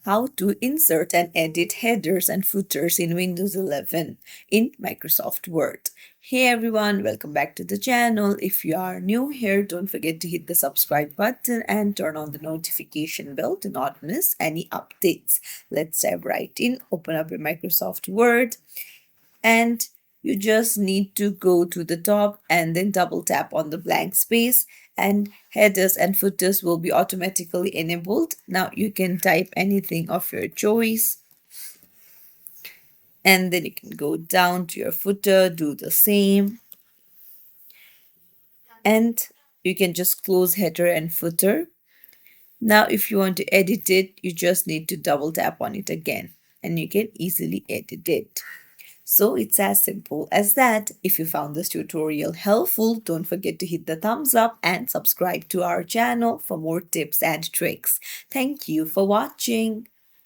how to insert and edit headers and footers in Windows 11 in Microsoft Word. Hey everyone, welcome back to the channel. If you are new here, don't forget to hit the subscribe button and turn on the notification bell to not miss any updates. Let's dive right in. Open up your Microsoft Word and you just need to go to the top and then double tap on the blank space and headers and footers will be automatically enabled. Now you can type anything of your choice and then you can go down to your footer, do the same, and you can just close header and footer. Now if you want to edit it, you just need to double tap on it again and you can easily edit it. So it's as simple as that. If you found this tutorial helpful, don't forget to hit the thumbs up and subscribe to our channel for more tips and tricks. Thank you for watching.